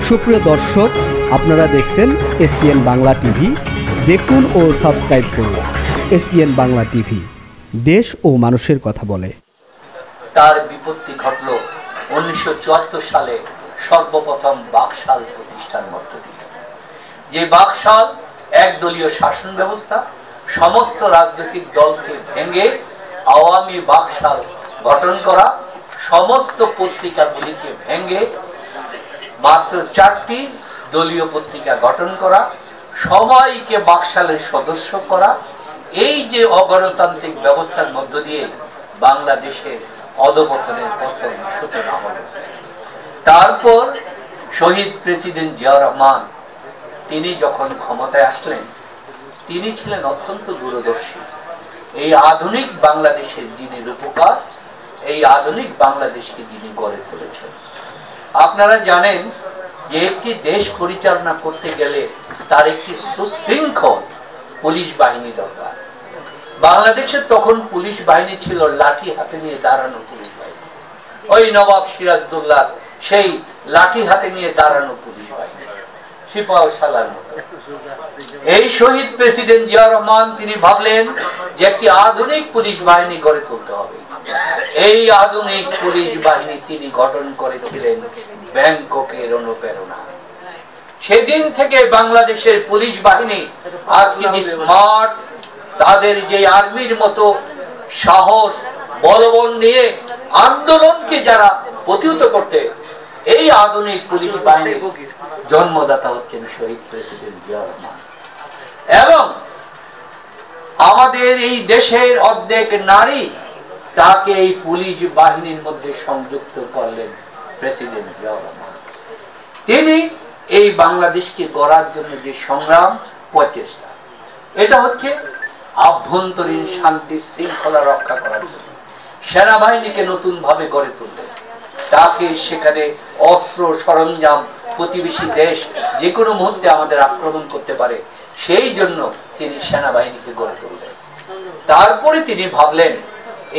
সুপ্রিয় দর্শক, আপনারা দেখছেন এসপিএন বাংলা টিভি। দেখুন ও সাবস্ক্রাইব করুন এসপিএন বাংলা টিভি, দেশ ও মানুষের কথা বলে। তার বিপত্তি ঘটল 1974 সালে সর্বপ্রথম বাকশাল প্রতিষ্ঠার মধ্য দিয়ে। যে বাকশাল একদলীয় শাসন ব্যবস্থা, সমস্ত রাজনৈতিক দলকে ভেঙে আওয়ামী বাকশাল গঠন করা, সমস্ত পত্রিকাগুলিকে ভেঙে মাত্র 4টি দলীয় পত্রিকা গঠন করা, সবাইকে বাকশালের সদস্য করা, এই যে অগণতান্ত্রিক ব্যবস্থার মধ্য দিয়ে বাংলাদেশের অধঃপতনের পথে সূচনা হল। তারপর শহীদ প্রেসিডেন্ট জিয়াউর রহমান তিনি যখন ক্ষমতায় আসলেন, তিনি ছিলেন অত্যন্ত দূরদর্শী। এই আধুনিক বাংলাদেশের যিনি রূপকার, এই আধুনিক বাংলাদেশকে যিনি গড়ে তুলেছেন। আপনারা জানেন যে একটি দেশ পরিচালনা করতে গেলে তার একটি সুশৃঙ্খল পুলিশ বাহিনী দরকার। বাংলাদেশের তখন পুলিশ বাহিনী ছিল লাঠি হাতে নিয়ে দাঁড়ানো পুলিশ বাহিনী, ওই নবাব সিরাজউদ্দৌলার সেই লাঠি হাতে নিয়ে দাঁড়ানো পুলিশ বাহিনী, সিপাহ সালার মতো। এই শহীদ প্রেসিডেন্ট জিয়াউর রহমান তিনি ভাবলেন যে একটি আধুনিক পুলিশ বাহিনী গড়ে তুলতে হবে। এই আধুনিক পুলিশ বাহিনী তিনি গঠন করেছিলেন ব্যাংককের অনুপ্রেরণা। সেদিন থেকে বাংলাদেশের পুলিশ বাহিনী আজকে যে স্মার্ট, তাদের যে আর্মির মতো সাহস বলবন নিয়ে আন্দোলনকে যারা প্রতিহত করতে, এই আধুনিক পুলিশ বাহিনীর জন্মদাতা হচ্ছেন শহীদ প্রেসিডেন্ট জিয়াউর রহমান। এবং আমাদের এই দেশের অর্ধেক নারী তাকে এই পুলিশ বাহিনীর মধ্যে সংযুক্ত করলেন প্রেসিডেন্ট জিয়াউর রহমান। তিনি এই বাংলাদেশকে গড়ার জন্য যে সংগ্রাম প্রচেষ্টা, এটা হচ্ছে আভ্যন্তরীণ শান্তি শৃঙ্খলা রক্ষা করার জন্য সেনাবাহিনীকে নতুন ভাবে গড়ে তুললেন। তাকে সেখানে অস্ত্র সরঞ্জাম, প্রতিবেশী দেশ যে কোনো মুহূর্তে আমাদের আক্রমণ করতে পারে, সেই জন্য তিনি সেনাবাহিনীকে গড়ে তুললেন। তারপরে তিনি ভাবলেন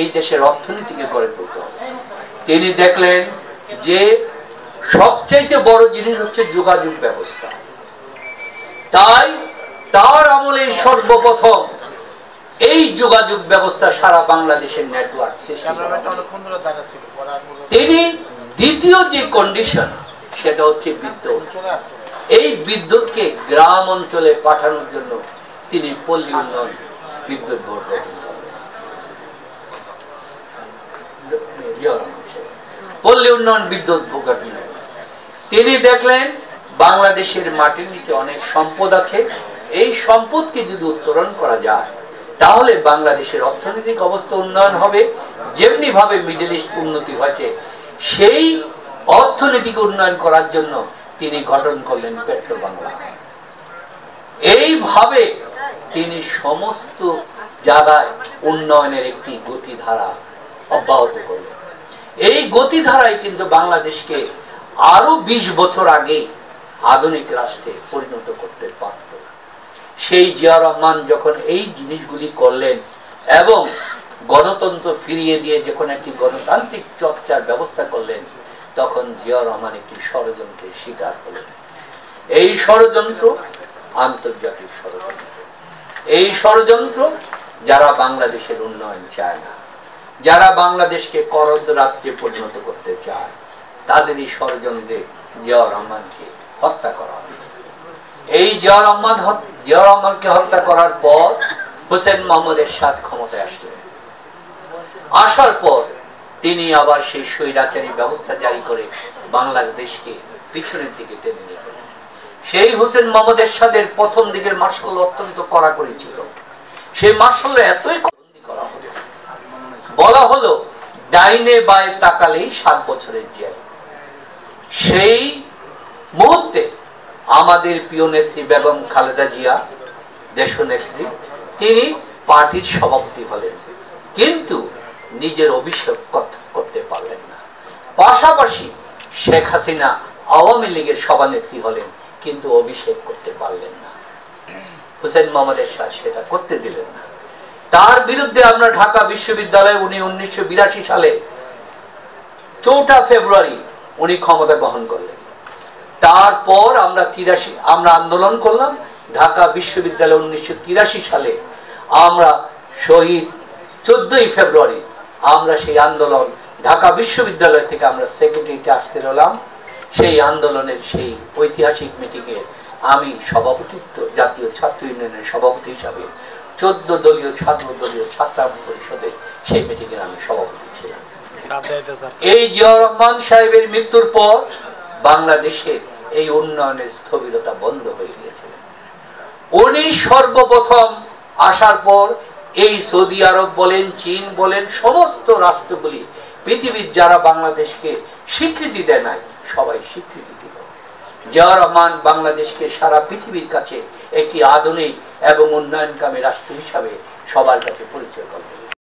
এই দেশের অর্থনীতিকে গড়ে তুলতে হবে। তিনি দেখলেন যে সবচাইতে বড় জিনিস হচ্ছে যোগাযোগ ব্যবস্থা। তাই তার আমলে সর্বপ্রথম এই যোগাযোগ ব্যবস্থা সারা বাংলাদেশের নেটওয়ার্ক সৃষ্টি। তিনি দ্বিতীয় যে কন্ডিশন, সেটা হচ্ছে বিদ্যুৎ। এই বিদ্যুৎকে গ্রাম অঞ্চলে পাঠানোর জন্য তিনি পল্লী উন্নয়ন বিদ্যুৎ বোর্ড গঠন করেন। পল্লী উন্নয়ন বিদ্যুৎ বোর্ড গঠন করেন। তিনি দেখলেন বাংলাদেশের মাটির নিচে অনেক সম্পদ আছে, এই সম্পদকে যদি উত্তোলন করা যায় তাহলে বাংলাদেশের অর্থনৈতিক অবস্থা উন্নয়ন হবে। যেমনি ভাবে মিডল ইস্ট উন্নতি হয়েছে, সেই অর্থনৈতিক উন্নয়ন করার জন্য তিনি গঠন করলেন পেট্রো বাংলা। এইভাবে তিনি সমস্ত জায়গায় উন্নয়নের একটি গতিধারা অব্যাহত করলেন। এই গতিধারায় কিন্তু বাংলাদেশকে আরো 20 বছর আগে আধুনিক রাষ্ট্রে পরিণত করতে পারত। সেই জিয়াউর রহমান যখন এই জিনিসগুলি করলেন এবং গণতন্ত্র ফিরিয়ে দিয়ে যখন একটি গণতান্ত্রিক চর্চার ব্যবস্থা করলেন, তখন জিয়াউর রহমান একটি ষড়যন্ত্রের শিকার হলেন। এই ষড়যন্ত্র আন্তর্জাতিক ষড়যন্ত্র। এই ষড়যন্ত্র যারা বাংলাদেশের উন্নয়ন চায় না, যারা বাংলাদেশকে করদ রাজ্যে পরিণত করতে চায়, তাদের এই ষড়যন্ত্রে জিয়াউর রহমানকে হত্যা করা হবে। এই জিয়াউর রহমানকে হত্যা করার পর হোসেন মোহাম্মদ এরশাদ ক্ষমতায় আসলেন। আসার পর তিনি আবার সেই স্বৈরাচারী ব্যবস্থা জারি করে বাংলাদেশকে পিছনের দিকে টেনে নিয়ে গেলেন। সেই হোসেন মোহাম্মদ এরশাদের প্রথম দিকের মার্শাল অত্যন্ত কড়াকড়ি ছিল। সেই মার্শাল এতই করা হলো, বলা হলো ডাইনে বায়ে তাকালেই 7 বছরের জেল। সেই মুহূর্তে আমাদের প্রিয় নেত্রী বেগম খালেদা জিয়া, দেশনেত্রী, তিনি পার্টির সভাপতি হলেন, কিন্তু নিজের অভিষেক করতে পারলেন না। পাশাপাশি শেখ হাসিনা আওয়ামী লীগের সভানেত্রী হলেন, কিন্তু অভিষেক করতে পারলেন না। হোসেন মোহাম্মদ এরশাদ সেটা করতে দিলেন না। তার বিরুদ্ধে আমরা ঢাকা বিশ্ববিদ্যালয়ে উনি 1982 সালে 4 ফেব্রুয়ারি উনি ক্ষমতা গ্রহণ করলেন। তারপর আমরা আন্দোলন করলাম ঢাকা বিশ্ববিদ্যালয় 1983 সালে। আমরা শহীদ 14 ফেব্রুয়ারি আমরা সেই আন্দোলন ঢাকা বিশ্ববিদ্যালয় থেকে আমরা সেক্রেটারিতে আসতে হলাম। সেই আন্দোলনের সেই ঐতিহাসিক মিটিংয়ে আমি সভাপতিত্ব, জাতীয় ছাত্র ইউনিয়নের সভাপতি হিসাবে 14 দলীয় সর্বদলীয় ছাত্র পরিষদে সেই মিটিংয়ে আমি সভাপতি ছিলাম। এই জিয়াউর রহমান সাহেবের মৃত্যুর পর বাংলাদেশে এই উন্নয়নের স্থবিরতা বন্ধ হয়ে গিয়েছিল। উনি সর্বপ্রথম আসার পর এই সৌদি আরব বলেন, চীন বলেন, সমস্ত রাষ্ট্রগুলি পৃথিবীর যারা বাংলাদেশকে স্বীকৃতি দেয় নাই সবাই স্বীকৃতি দিল। জিয়াউর রহমান বাংলাদেশকে সারা পৃথিবীর কাছে একটি আধুনিক এবং উন্নয়নকামী রাষ্ট্র হিসাবে সবার কাছে পরিচয় করলেন।